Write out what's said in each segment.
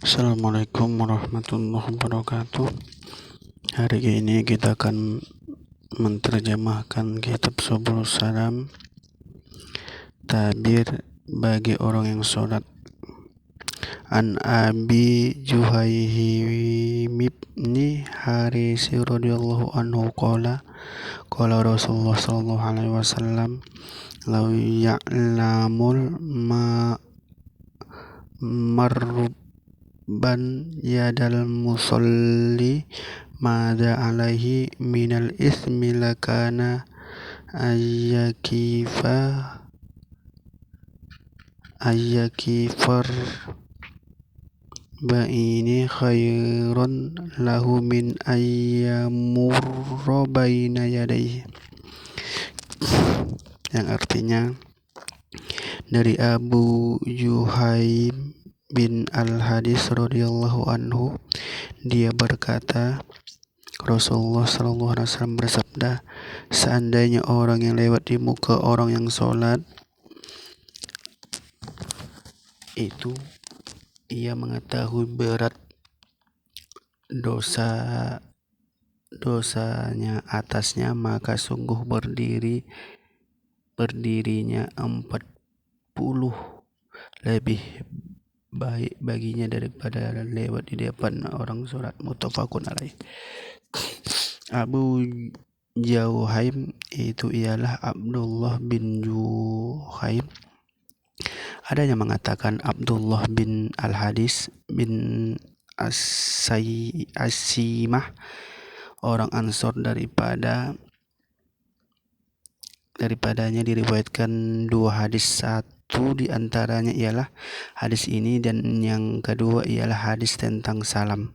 Assalamualaikum warahmatullahi wabarakatuh. Hari ini kita akan menerjemahkan kitab Subul Salam, tabir bagi orang yang sholat. An Abi Juhaym ibni Haris radhiyallahu anhu qala Rasulullah sallallahu alaihi wasallam law ya'lamul marban yadal musalli mada alaihi minal ismi lakana ayyakifar ba'ini khairun lahu min ayyamurra baina yadayhi, yang artinya dari Abu Juhaym bin Al-Hadis radhiyallahu anhu, dia berkata, Rasulullah sallallahu alaihi wasallam bersabda, seandainya orang yang lewat di muka orang yang sholat itu ia mengetahui berat dosanya atasnya, maka sungguh berdirinya 40 lebih baik baginya daripada lewat di depan orang sholat. Muttafaqun alaih. Abu Juhaym itu ialah Abdullah bin Juhaym. Ada yang mengatakan Abdullah bin Al-Hadis bin Asimah, orang Ansor. Daripadanya diriwayatkan 2 hadis. Satu di antaranya ialah hadis ini, dan yang kedua ialah hadis tentang salam.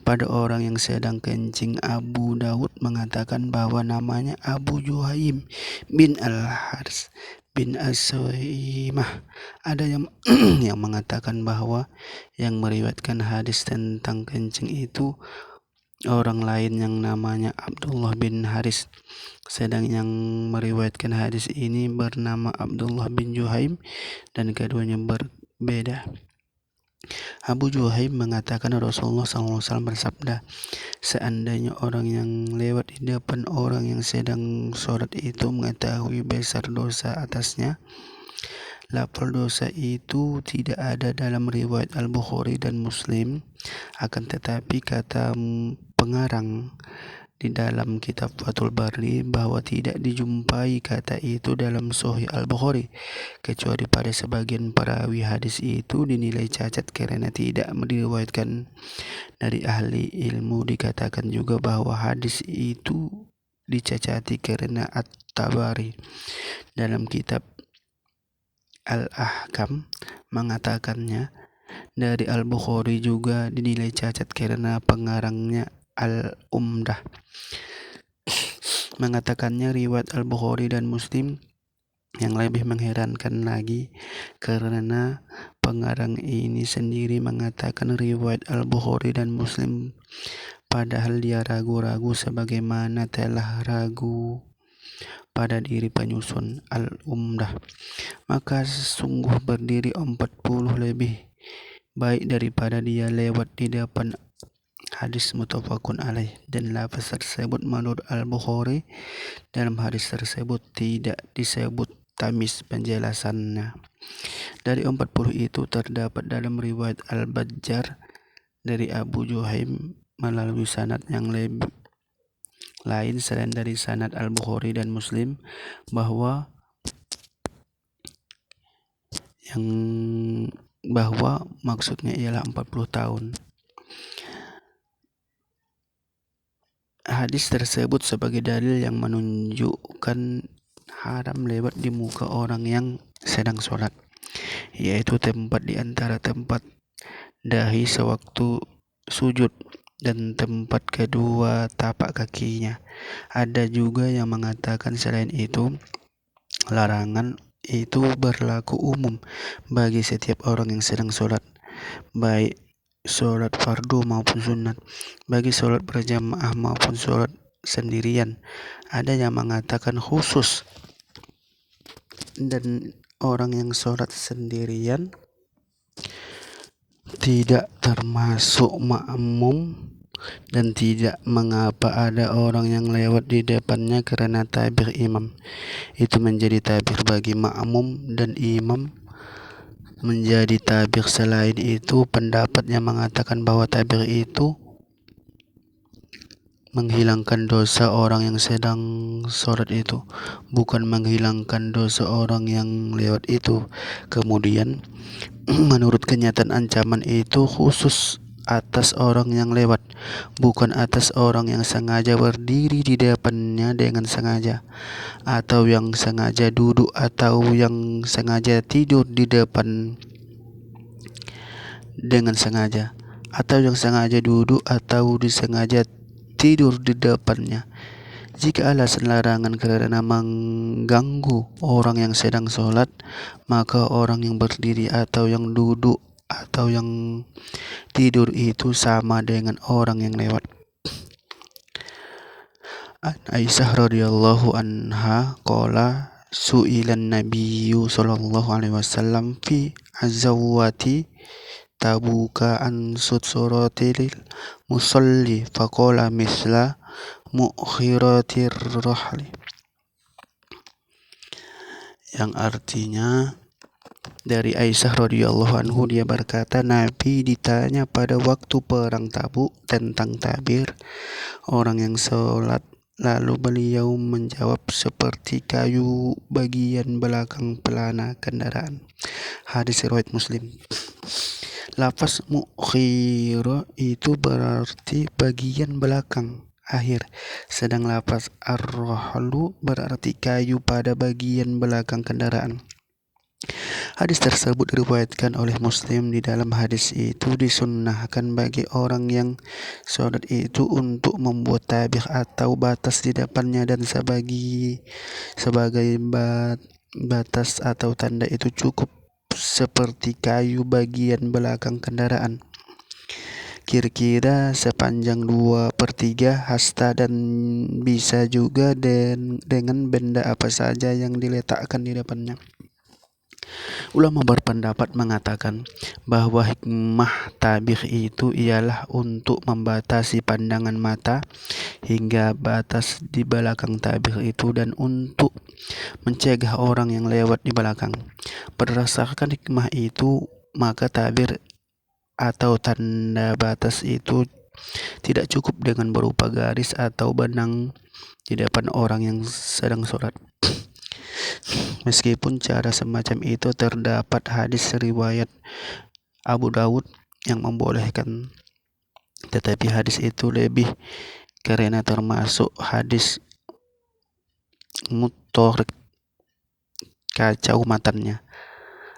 Pada orang yang sedang kencing, Abu Daud mengatakan bahwa namanya Abu Juhaym bin Al-Haris bin Asimah. Ada yang yang mengatakan bahwa yang meriwayatkan hadis tentang kencing itu orang lain yang namanya Abdullah bin Haris, sedang yang meriwayatkan hadis ini bernama Abdullah bin Juhaym dan keduanya berbeda. Abu Juhaym mengatakan Rasulullah SAW bersabda, seandainya orang yang lewat di depan orang yang sedang sholat itu mengetahui besar dosa atasnya. Lafal dosa itu tidak ada dalam riwayat Al-Bukhari dan Muslim, akan tetapi kata pengarang di dalam kitab Fathul Bari bahwa tidak dijumpai kata itu dalam Sahih Al-Bukhari, kecuali pada sebagian perawi hadis itu dinilai cacat karena tidak diriwayatkan dari ahli ilmu. Dikatakan juga bahwa hadis itu dicacati karena At-Tabari dalam kitab Al-Ahkam mengatakannya. Dari Al-Bukhari juga dinilai cacat karena pengarangnya Al-Umdah mengatakannya. Riwayat Al-Bukhari dan Muslim yang lebih mengherankan lagi karena pengarang ini sendiri mengatakan riwayat Al-Bukhari dan Muslim, padahal dia ragu-ragu sebagaimana telah ragu pada diri penyusun Al-Umdah. Maka sungguh berdiri 40 lebih baik daripada dia lewat di depan. Hadis muttafaqun alaih. Dan lafaz tersebut menurut Al-Bukhari, dalam hadis tersebut tidak disebut tamis penjelasannya. Dari 40 itu terdapat dalam riwayat Al-Bajjar dari Abu Juhaym melalui sanad yang lain selain dari sanad Al-Bukhari dan Muslim, bahwa maksudnya ialah 40 tahun. Hadis tersebut sebagai dalil yang menunjukkan haram lewat di muka orang yang sedang sholat, yaitu tempat di antara tempat dahi sewaktu sujud dan tempat kedua tapak kakinya. Ada juga yang mengatakan selain itu, larangan itu berlaku umum bagi setiap orang yang sedang sholat, baik sholat fardu maupun sunat, bagi sholat berjamaah maupun sholat sendirian. Ada yang mengatakan khusus, dan orang yang sholat sendirian tidak termasuk makmum dan tidak mengapa ada orang yang lewat di depannya karena takbir imam itu menjadi takbir bagi makmum dan imam menjadi takbir. Selain itu, pendapat yang mengatakan bahwa takbir itu menghilangkan dosa orang yang sedang sholat itu, bukan menghilangkan dosa orang yang lewat itu. Kemudian menurut kenyataan ancaman itu khusus atas orang yang lewat, bukan atas orang yang sengaja berdiri di depannya dengan sengaja, atau yang sengaja duduk, atau yang sengaja tidur di depan dengan sengaja, atau yang sengaja duduk atau disengaja tidur di depannya. Jika alasan larangan karena mengganggu orang yang sedang sholat, maka orang yang berdiri atau yang duduk atau yang tidur itu sama dengan orang yang lewat. Aisyah radhiyallahu anha qala su'ilan nabiyyu sallallahu alaihi wasallam fi azawati tabuka an suratil musalli faqala misla mukhiratir rahli, yang artinya dari Aisyah radhiyallahu anhu, dia berkata, Nabi ditanya pada waktu perang Tabuk tentang takbir orang yang sholat, lalu beliau menjawab seperti kayu bagian belakang pelana kendaraan. Hadis riwayat Muslim. Lafaz mukhira itu berarti bagian belakang akhir, sedang lafaz ar-rahlu berarti kayu pada bagian belakang kendaraan. Hadis tersebut diriwayatkan oleh Muslim. Di dalam hadis itu disunnahkan bagi orang yang sholat itu untuk membuat tabir atau batas di depannya, dan sebagai batas atau tanda itu cukup seperti kayu bagian belakang kendaraan, kira-kira sepanjang 2/3 hasta, dan bisa juga dengan benda apa saja yang diletakkan di depannya. Ulama berpendapat mengatakan bahwa hikmah tabir itu ialah untuk membatasi pandangan mata hingga batas di belakang tabir itu, dan untuk mencegah orang yang lewat di belakang. Berdasarkan hikmah itu, maka tabir atau tanda batas itu tidak cukup dengan berupa garis atau benang di depan orang yang sedang sholat. Meskipun cara semacam itu terdapat hadis riwayat Abu Dawud yang membolehkan, tetapi hadis itu lebih karena termasuk hadis muttorik, kacau matanya.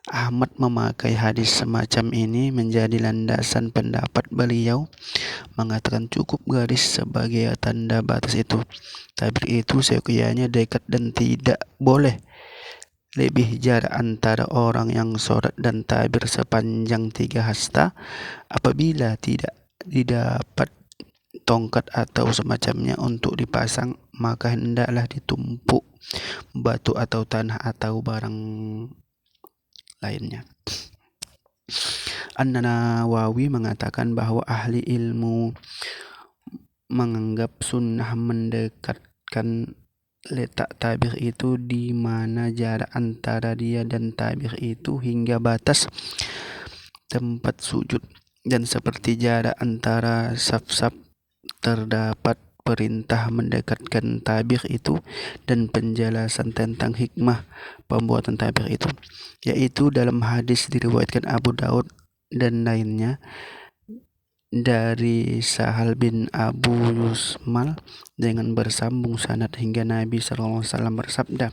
Ahmad memakai hadis semacam ini menjadi landasan pendapat beliau, mengatakan cukup garis sebagai tanda batas itu. Tabir itu sekiranya dekat dan tidak boleh lebih jarak antara orang yang sholat dan tabir sepanjang 3 hasta. Apabila tidak didapat tongkat atau semacamnya untuk dipasang, maka hendaklah ditumpuk batu atau tanah atau barang lainnya. An-Nawawi mengatakan bahwa ahli ilmu menganggap sunnah mendekatkan letak tabir itu di mana jarak antara dia dan tabir itu hingga batas tempat sujud, dan seperti jarak antara saf-saf terdapat perintah mendekatkan tabir itu dan penjelasan tentang hikmah pembuatan tabir itu, yaitu dalam hadis diriwayatkan Abu Daud dan lainnya dari Sahal bin Abu Yusmal dengan bersambung sanad hingga Nabi SAW bersabda,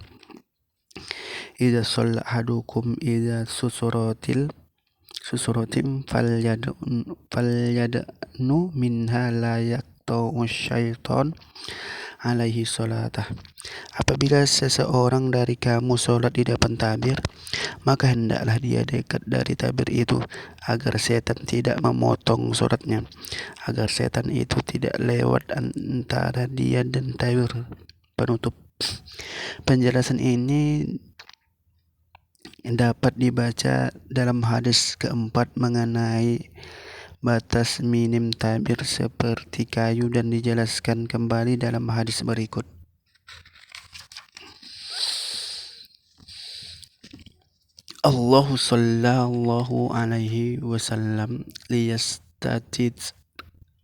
idza shalla ahadukum idza susuratim falyadnu minha la yaqta'u syaitan alaihi salatah. Apabila seseorang dari kamu sholat di depan tabir, maka hendaklah dia dekat dari tabir itu, agar setan tidak memotong sholatnya, agar setan itu tidak lewat antara dia dan tabir penutup. Penjelasan ini dapat dibaca dalam hadis keempat mengenai batas minim tabir seperti kayu dan dijelaskan kembali dalam hadis berikut. Allahu sallallahu alaihi wasallam liyastatid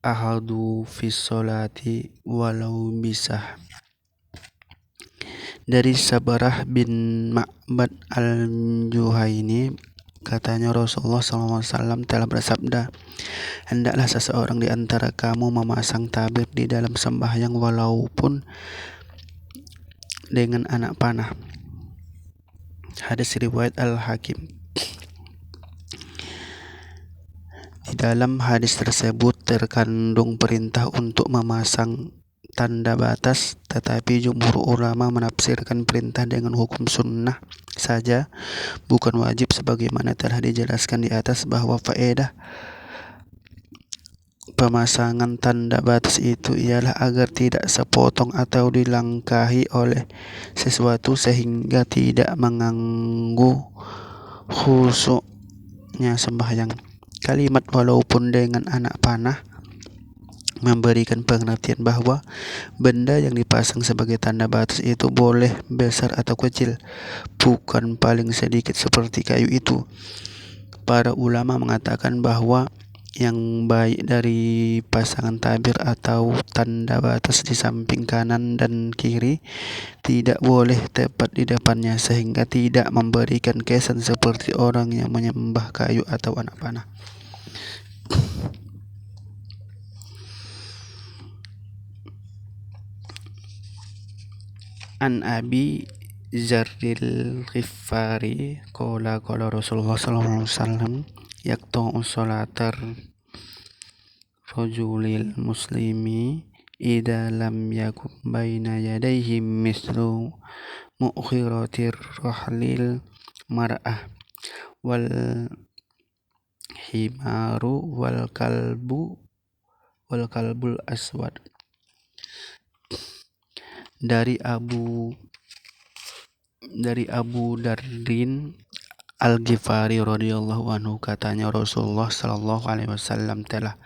ahadu fi sholati walau bisah. Dari Sabarah bin Ma'bad al-Juhaini, katanya Rasulullah SAW telah bersabda, hendaklah seseorang di antara kamu memasang tabir di dalam sembahyang walaupun dengan anak panah. Hadis riwayat Al-Hakim. Di dalam hadis tersebut terkandung perintah untuk memasang tanda batas, tetapi jumhur ulama menafsirkan perintah dengan hukum sunnah saja, bukan wajib, sebagaimana telah dijelaskan di atas bahwa faedah pemasangan tanda batas itu ialah agar tidak sepotong atau dilangkahi oleh sesuatu sehingga tidak mengganggu khusyuknya sembahyang. Kalimat walaupun dengan anak panah memberikan pengertian bahwa benda yang dipasang sebagai tanda batas itu boleh besar atau kecil, bukan paling sedikit seperti kayu itu. Para ulama mengatakan bahwa yang baik dari pasangan tabir atau tanda batas di samping kanan dan kiri tidak boleh tepat di depannya, sehingga tidak memberikan kesan seperti orang yang menyembah kayu atau anak panah. An Abi Zarril Ghifari qala Rasulullah sallallahu alaihi wasallam yaqta'u salatar rajulil muslimi idza lam yakun baina yadayhi mislu mu'khiratir rahlil mar'ah wal himaru wal kalbul aswad. Dari Abu Dardin Al-Ghifari radhiyallahu anhu, katanya Rasulullah sallallahu alaihi wasallam telah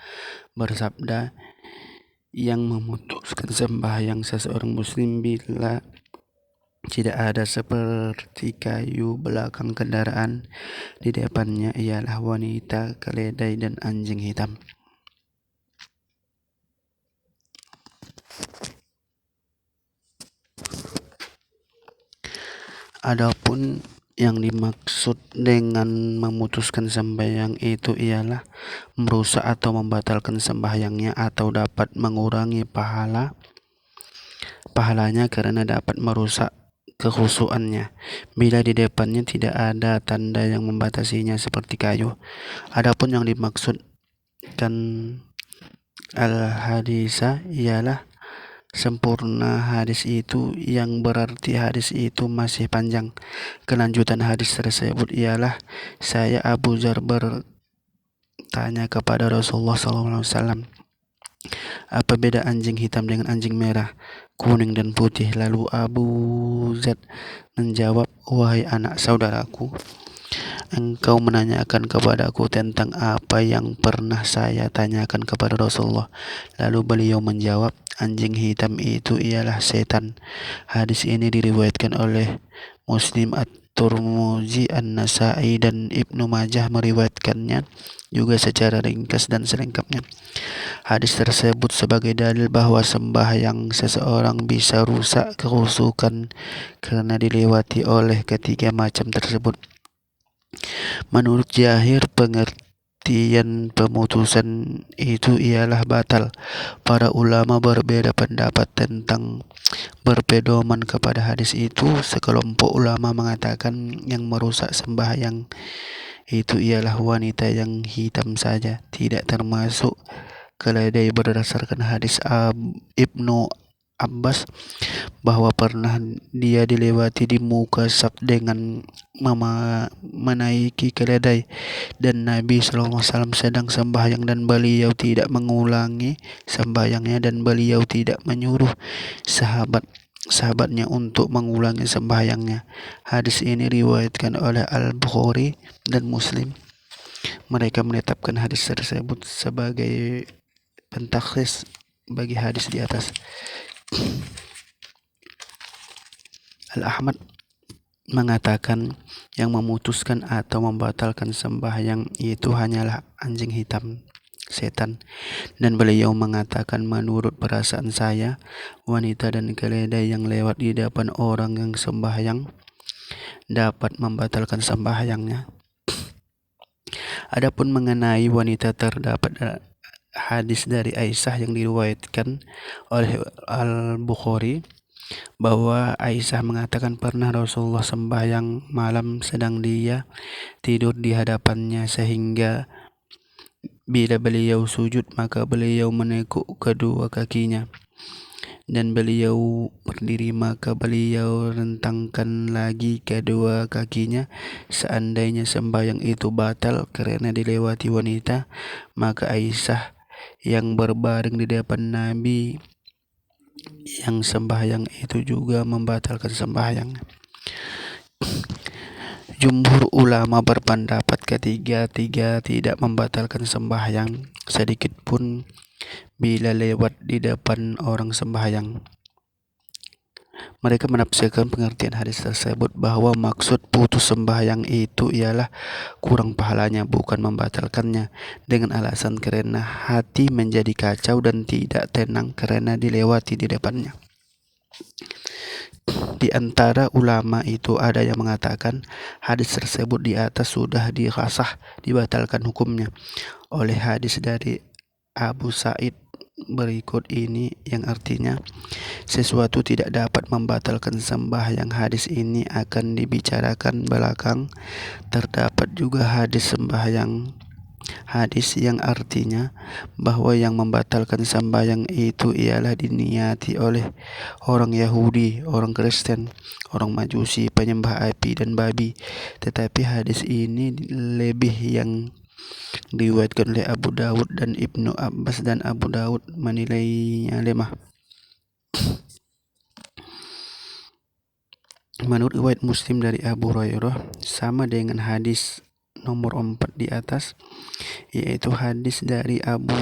bersabda, yang memutuskan sembahyang seseorang muslim bila tidak ada seperti kayu belakang kendaraan di depannya ialah wanita, keledai, dan anjing hitam. Adapun yang dimaksud dengan memutuskan sembahyang itu ialah merusak atau membatalkan sembahyangnya, atau dapat mengurangi pahalanya karena dapat merusak kekhusyuannya bila di depannya tidak ada tanda yang membatasinya seperti kayu. Adapun yang dimaksudkan al-hadisa ialah sempurna hadis itu, yang berarti hadis itu masih panjang. Kelanjutan hadis tersebut ialah, saya Abu Dzar bertanya kepada Rasulullah SAW, apa beda anjing hitam dengan anjing merah, kuning, dan putih? Lalu Abu Dzar menjawab, wahai anak saudaraku, engkau menanyakan kepadaku tentang apa yang pernah saya tanyakan kepada Rasulullah. Lalu beliau menjawab, anjing hitam itu ialah setan. Hadis ini diriwayatkan oleh Muslim, At-Tirmidzi, An-Nasa'i, dan Ibnu Majah meriwayatkannya juga secara ringkas dan selengkapnya. Hadis tersebut sebagai dalil bahwa sembahyang seseorang bisa rusak kekhusyukan karena dilewati oleh ketiga macam tersebut. Menurut Jahir, pengertian pemutusan itu ialah batal. Para ulama berbeda pendapat tentang berpedoman kepada hadis itu. Sekelompok ulama mengatakan yang merusak sembahyang itu ialah wanita yang hitam saja, tidak termasuk keledai, berdasarkan hadis Ibnu Abbas bahwa pernah dia dilewati di muka saf dengan menaiki keledai, dan Nabi SAW sedang sembahyang dan beliau tidak mengulangi sembahyangnya, dan beliau tidak menyuruh sahabat sahabatnya untuk mengulangi sembahyangnya. Hadis ini riwayatkan oleh Al-Bukhari dan Muslim. Mereka menetapkan hadis tersebut sebagai pentakhsis bagi hadis di atas. Al-Ahmad mengatakan yang memutuskan atau membatalkan sembahyang itu hanyalah anjing hitam, setan. Dan beliau mengatakan, menurut perasaan saya, wanita dan keledai yang lewat di depan orang yang sembahyang dapat membatalkan sembahyangnya. Adapun mengenai wanita, terdapat hadis dari Aisyah yang diriwayatkan oleh Al-Bukhari bahwa Aisyah mengatakan pernah Rasulullah sembahyang malam sedang dia tidur di hadapannya, sehingga bila beliau sujud maka beliau menekuk kedua kakinya, dan beliau berdiri maka beliau rentangkan lagi kedua kakinya. Seandainya sembahyang itu batal karena dilewati wanita, maka Aisyah yang berbaring di depan Nabi yang sembahyang itu juga membatalkan sembahyang. Jumhur ulama berpendapat ketiga tidak membatalkan sembahyang sedikit pun bila lewat di depan orang sembahyang. Mereka menafsirkan pengertian hadis tersebut bahwa maksud putus sembahyang itu ialah kurang pahalanya, bukan membatalkannya, dengan alasan karena hati menjadi kacau dan tidak tenang karena dilewati di depannya. Di antara ulama itu ada yang mengatakan hadis tersebut di atas sudah dirasah dibatalkan hukumnya oleh hadis dari Abu Sa'id berikut ini, yang artinya sesuatu tidak dapat membatalkan sembahyang. Hadis ini akan dibicarakan belakang. Terdapat juga hadis sembahyang, hadis yang artinya bahwa yang membatalkan sembahyang itu ialah diniati oleh orang Yahudi, orang Kristen, orang Majusi, penyembah api dan babi. Tetapi hadis ini lebih yang diriwayatkan oleh Abu Daud dan Ibnu Abbas, dan Abu Daud menilainya lemah. Menurut riwayat Muslim dari Abu Hurairah sama dengan hadis nomor 4 di atas, yaitu hadis dari Abu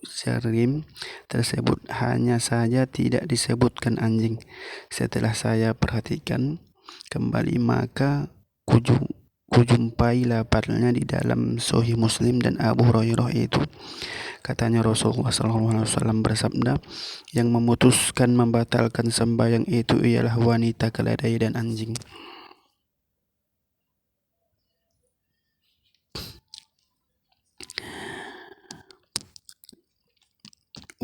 Syarrim tersebut hanya saja tidak disebutkan anjing. Setelah saya perhatikan kembali maka kujumpai lapatnya di dalam Sahih Muslim, dan Abu Hurairah itu katanya Rasulullah SAW bersabda, yang memutuskan membatalkan sembahyang itu ialah wanita, keledai dan anjing.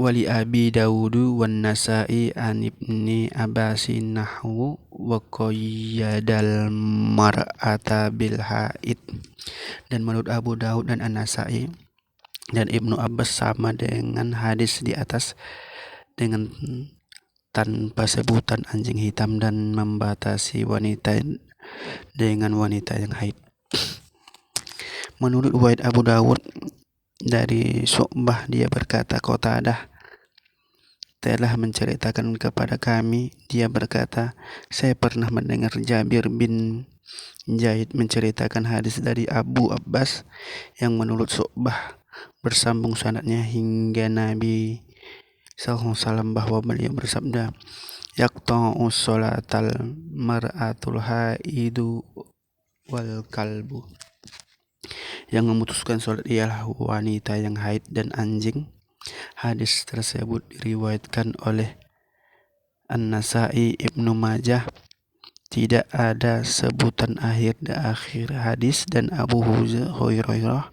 Wali Abi Dawudu wan Nasa'i an Ibni Abbasin nahwu wa qayyadal mar'ata bil haid. Dan menurut Abu Daud dan An-Nasa'i dan Ibnu Abbas sama dengan hadis di atas dengan tanpa sebutan anjing hitam, dan membatasi wanita dengan wanita yang haid. Menurut riwayat Abu Dawud dari Syu'bah, dia berkata, Qatadah telah menceritakan kepada kami, dia berkata, saya pernah mendengar Jabir bin Zaid menceritakan hadis dari Abu Abbas yang menurut Syu'bah bersambung sanadnya hingga Nabi SAW bahwa beliau bersabda, yaqta'u sholatal mar'atul haidu wal kalbu. Yang memutuskan sholat ialah wanita yang haid dan anjing. Hadis tersebut diriwayatkan oleh An-Nasa'i, Ibnu Majah. Tidak ada sebutan akhir hadis, dan Abu Hurairah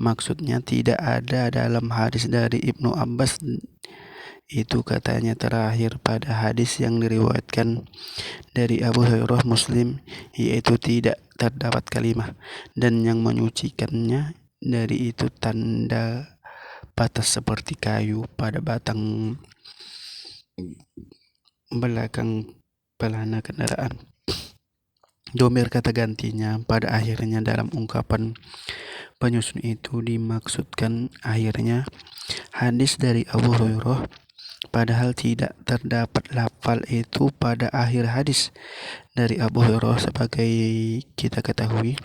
maksudnya tidak ada dalam hadis dari Ibnu Abbas. Itu katanya terakhir pada hadis yang diriwayatkan dari Abu Hurairah Muslim, yaitu tidak terdapat kalimah, dan yang menyucikannya dari itu tanda batas seperti kayu pada batang belakang pelana kendaraan. Domir kata gantinya pada akhirnya dalam ungkapan penyusun itu dimaksudkan akhirnya. Hadis dari Abu Hurairah padahal tidak terdapat lafal itu pada akhir hadis dari Abu Hurairah sebagai kita ketahui,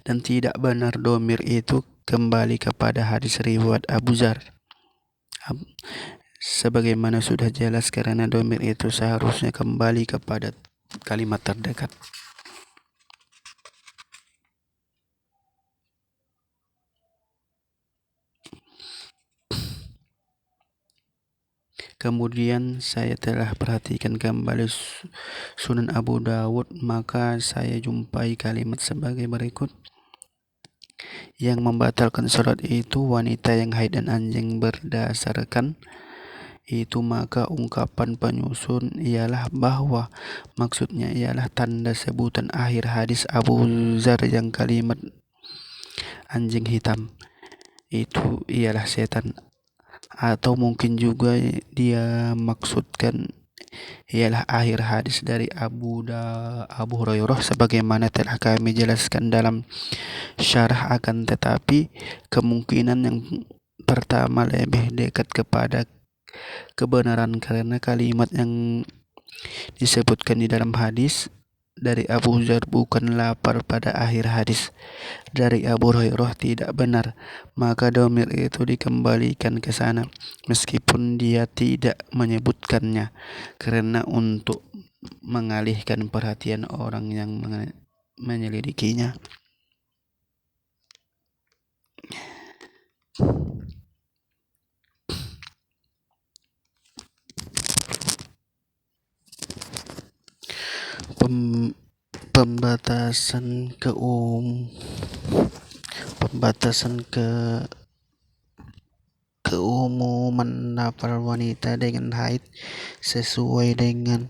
dan tidak benar domir itu kembali kepada hadis riwayat Abu Zar. Sebagaimana sudah jelas, karena domir itu seharusnya kembali kepada kalimat terdekat. Kemudian saya telah perhatikan kembali Sunan Abu Dawud, maka saya jumpai kalimat sebagai berikut. Yang membatalkan sholat itu wanita yang haid dan anjing. Berdasarkan itu maka ungkapan penyusun ialah bahwa maksudnya ialah tanda sebutan akhir hadis Abu Zar yang kalimat anjing hitam itu ialah setan, atau mungkin juga dia maksudkan ialah akhir hadis dari Abu Hurairah sebagaimana telah kami jelaskan dalam syarah. Akan tetapi kemungkinan yang pertama lebih dekat kepada kebenaran, karena kalimat yang disebutkan di dalam hadis dari Abu Zar bukan lapar pada akhir hadis dari Abu Hurairah tidak benar, maka domir itu dikembalikan ke sana meskipun dia tidak menyebutkannya, karena untuk mengalihkan perhatian orang yang menyelidikinya. Pembatasan keumuman lafal wanita dengan haid sesuai dengan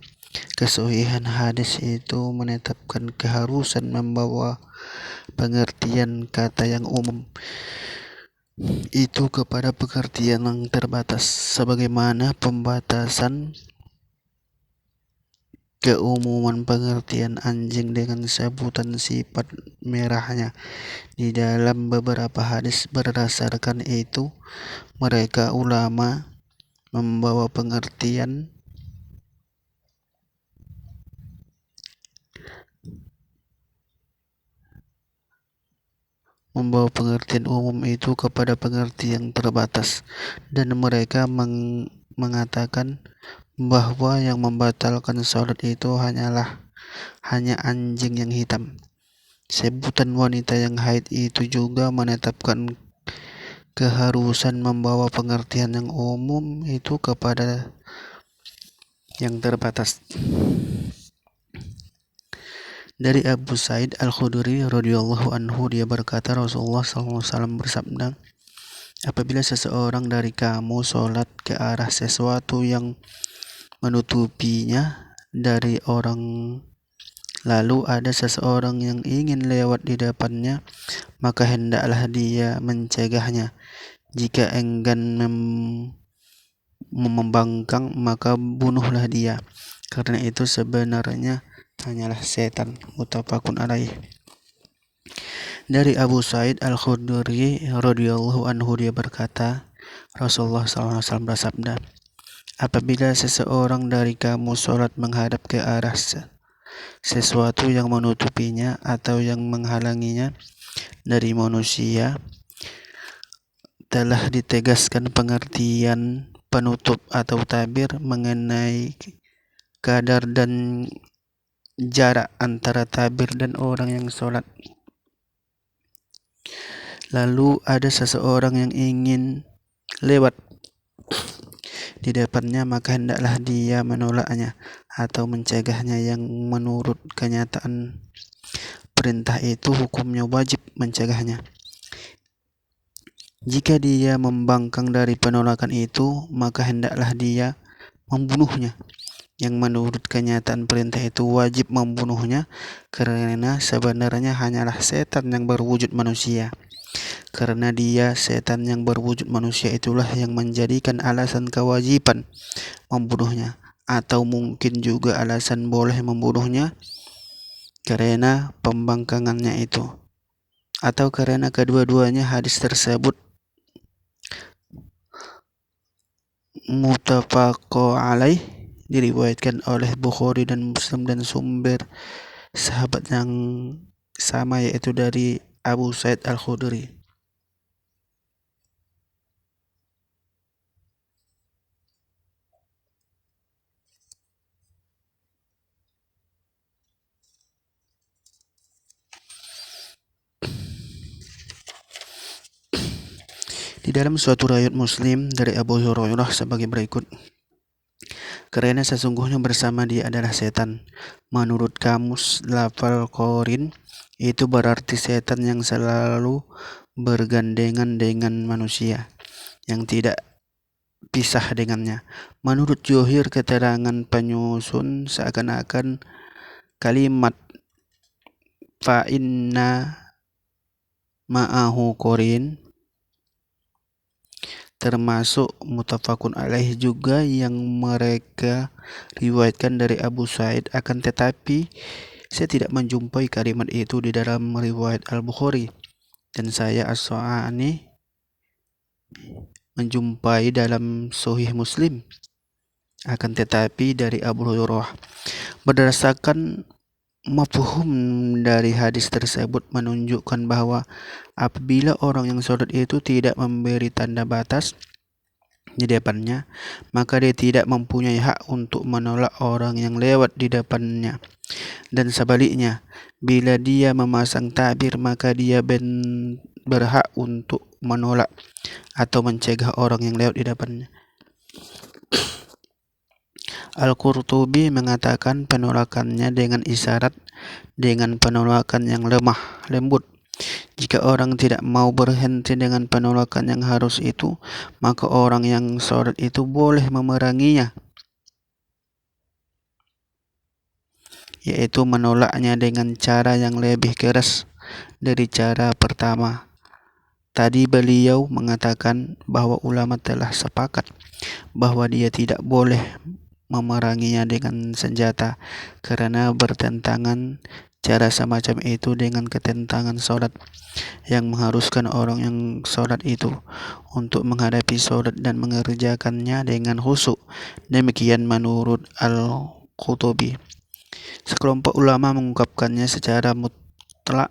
kesahihan hadis itu menetapkan keharusan membawa pengertian kata yang umum itu kepada pengertian yang terbatas, sebagaimana pembatasan keumuman pengertian anjing dengan sebutan sifat merahnya di dalam beberapa hadis. Berdasarkan itu, mereka ulama membawa pengertian umum itu kepada pengertian terbatas, dan mereka mengatakan bahwa yang membatalkan sholat itu hanya anjing yang hitam. Sebutan wanita yang haid itu juga menetapkan keharusan membawa pengertian yang umum itu kepada yang terbatas. Dari Abu Sa'id Al-Khudri radhiyallahu anhu, dia berkata, Rasulullah SAW bersabda, apabila seseorang dari kamu sholat ke arah sesuatu yang menutupinya dari orang, lalu ada seseorang yang ingin lewat di depannya, maka hendaklah dia mencegahnya. Jika enggan membangkang, maka bunuhlah dia, karena itu sebenarnya hanyalah setan. Muttafaqun alaih. Dari Abu Sa'id Al-Khudri radhiyallahu anhu, dia berkata, Rasulullah SAW bersabda, apabila seseorang dari kamu sholat menghadap ke arah sesuatu yang menutupinya atau yang menghalanginya dari manusia, telah ditegaskan pengertian penutup atau tabir mengenai kadar dan jarak antara tabir dan orang yang sholat. Lalu ada seseorang yang ingin lewat di depannya, maka hendaklah dia menolaknya atau mencegahnya, yang menurut kenyataan perintah itu hukumnya wajib mencegahnya. Jika dia membangkang dari penolakan itu, maka hendaklah dia membunuhnya, yang menurut kenyataan perintah itu wajib membunuhnya, karena sebenarnya hanyalah setan yang berwujud manusia. Karena dia setan yang berwujud manusia itulah yang menjadikan alasan kewajiban membunuhnya, atau mungkin juga alasan boleh membunuhnya karena pembangkangannya itu, atau karena kedua-duanya hadis tersebut muttafaqun alaih, diriwayatkan oleh Bukhari dan Muslim dan sumber sahabat yang sama, yaitu dari Abu Sa'id Al-Khudri. Di dalam suatu riwayat Muslim dari Abu Hurairah sebagai berikut: karena sesungguhnya bersama dia adalah setan. Menurut kamus lafal qarin itu berarti setan yang selalu bergandengan dengan manusia, yang tidak pisah dengannya. Menurut Johir, keterangan penyusun seakan-akan kalimat fa inna ma'ahu qarin termasuk muttafaqun alaih juga yang mereka riwayatkan dari Abu Sa'id. Akan tetapi saya tidak menjumpai kalimat itu di dalam riwayat Al-Bukhari, dan saya As-Sa'ani menjumpai dalam Sahih Muslim. Akan tetapi dari Abu Hurairah. Berdasarkan mafhum dari hadis tersebut menunjukkan bahwa apabila orang yang sholat itu tidak memberi tanda batas di depannya, maka dia tidak mempunyai hak untuk menolak orang yang lewat di depannya. Dan sebaliknya, bila dia memasang tabir, maka dia berhak untuk menolak atau mencegah orang yang lewat di depannya. Al-Qurtubi mengatakan penolakannya dengan isyarat, dengan penolakan yang lemah lembut. Jika orang tidak mau berhenti dengan penolakan yang harus itu, maka orang yang sholat itu boleh memeranginya, yaitu menolaknya dengan cara yang lebih keras dari cara pertama. Tadi beliau mengatakan bahwa ulama telah sepakat bahwa dia tidak boleh memeranginya dengan senjata, karena bertentangan cara semacam itu dengan ketentangan sholat yang mengharuskan orang yang sholat itu untuk menghadapi sholat dan mengerjakannya dengan khusyuk. Demikian menurut Al-Qurtubi. Sekelompok ulama mengungkapkannya secara mutlak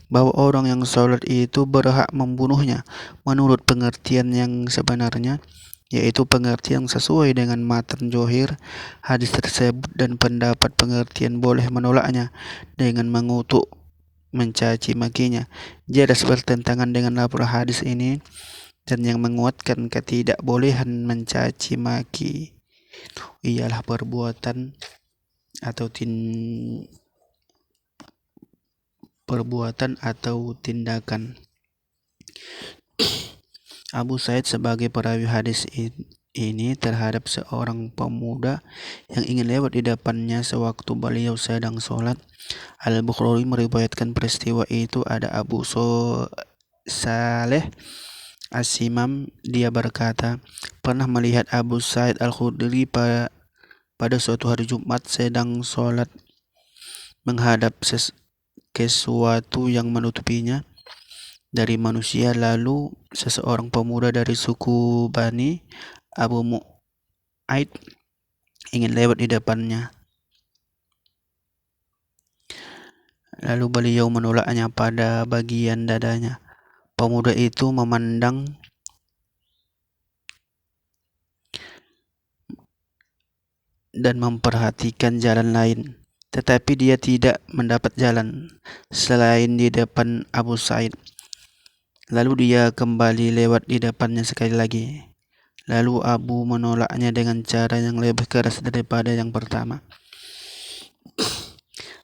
bahwa orang yang sholat itu berhak membunuhnya menurut pengertian yang sebenarnya, yaitu pengertian sesuai dengan matan Johir hadis tersebut, dan pendapat pengertian boleh menolaknya dengan mengutuk, mencaci makinya jelas bertentangan dengan lafaz hadis ini, dan yang menguatkan ketidakbolehan mencaci maki ialah perbuatan atau tindakan Abu Sa'id sebagai perawi hadis ini terhadap seorang pemuda yang ingin lewat di depannya sewaktu beliau sedang sholat. Al-Bukhari meriwayatkan peristiwa itu. Ada Abu Saleh As-Simam, dia berkata pernah melihat Abu Sa'id Al-Khudri pada suatu hari Jumat sedang sholat menghadap sesuatu yang menutupinya dari manusia. Lalu seseorang pemuda dari suku Bani Abu Mu'aid ingin lewat di depannya. Lalu beliau menolaknya pada bagian dadanya. Pemuda itu memandang dan memperhatikan jalan lain, tetapi dia tidak mendapat jalan selain di depan Abu Sa'id. Lalu dia kembali lewat di depannya sekali lagi. Lalu Abu menolaknya dengan cara yang lebih keras daripada yang pertama.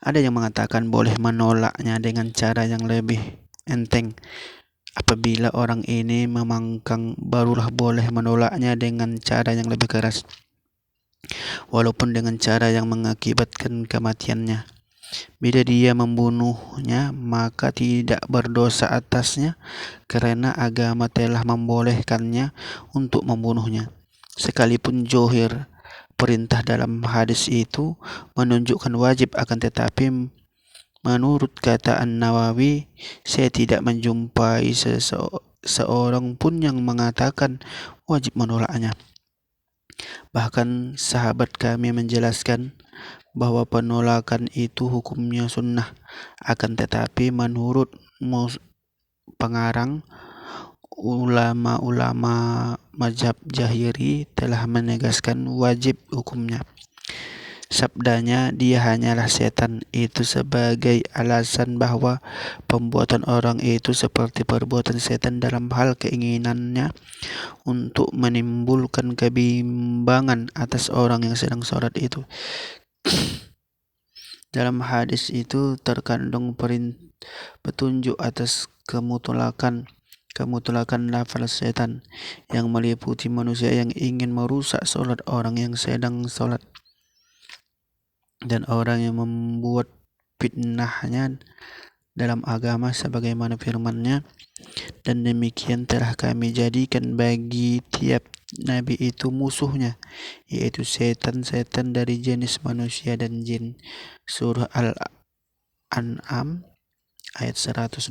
Ada yang mengatakan boleh menolaknya dengan cara yang lebih enteng. Apabila orang ini memangkang, barulah boleh menolaknya dengan cara yang lebih keras, walaupun dengan cara yang mengakibatkan kematiannya. Bila dia membunuhnya, maka tidak berdosa atasnya, karena agama telah membolehkannya untuk membunuhnya. Sekalipun Johir perintah dalam hadis itu menunjukkan wajib, akan tetapi menurut kata An-Nawawi, saya tidak menjumpai seorang pun yang mengatakan wajib menolaknya. Bahkan sahabat kami menjelaskan bahwa penolakan itu hukumnya sunnah. Akan tetapi menurut pengarang ulama-ulama mazhab Zahiri telah menegaskan wajib hukumnya. Sabdanya, dia hanyalah setan, itu sebagai alasan bahwa perbuatan orang itu seperti perbuatan setan dalam hal keinginannya untuk menimbulkan kebimbangan atas orang yang sedang sholat itu. Dalam hadis itu terkandung petunjuk atas kemutlakan lafaz setan yang meliputi manusia yang ingin merusak sholat orang yang sedang sholat dan orang yang membuat fitnahnya dalam agama sebagaimana firman-Nya, dan demikian telah kami jadikan bagi tiap nabi itu musuhnya, yaitu setan-setan dari jenis manusia dan jin. Surah Al-An'am ayat 112.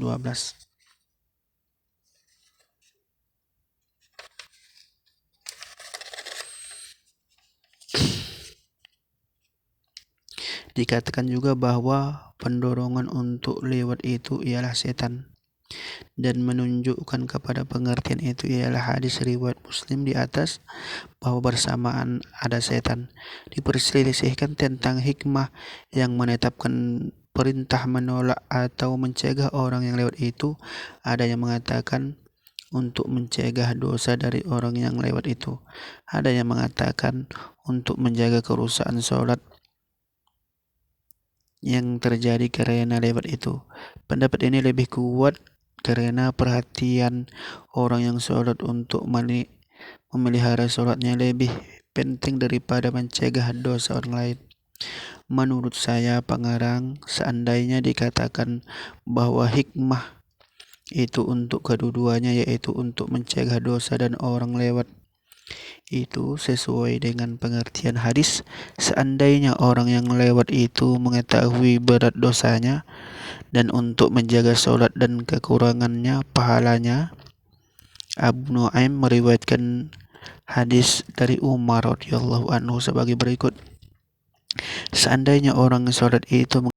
Dikatakan juga bahwa pendorongan untuk lewat itu ialah setan, dan menunjukkan kepada pengertian itu ialah hadis riwayat Muslim di atas bahwa bersamaan ada setan. Diperselisihkan tentang hikmah yang menetapkan perintah menolak atau mencegah orang yang lewat itu. Ada yang mengatakan untuk mencegah dosa dari orang yang lewat itu. Ada yang mengatakan untuk menjaga kerusakan sholat yang terjadi karena lewat itu. Pendapat ini lebih kuat karena perhatian orang yang sholat untuk memelihara sholatnya lebih penting daripada mencegah dosa orang lain. Menurut saya pengarang, seandainya dikatakan bahwa hikmah itu untuk kedua-duanya, yaitu untuk mencegah dosa dan orang lewat itu sesuai dengan pengertian hadis, seandainya orang yang lewat itu mengetahui berat dosanya dan untuk menjaga sholat dan kekurangannya pahalanya. Abu Nuaim meriwayatkan hadis dari Umar radhiyallahu anhu sebagai berikut: seandainya orang sholat itu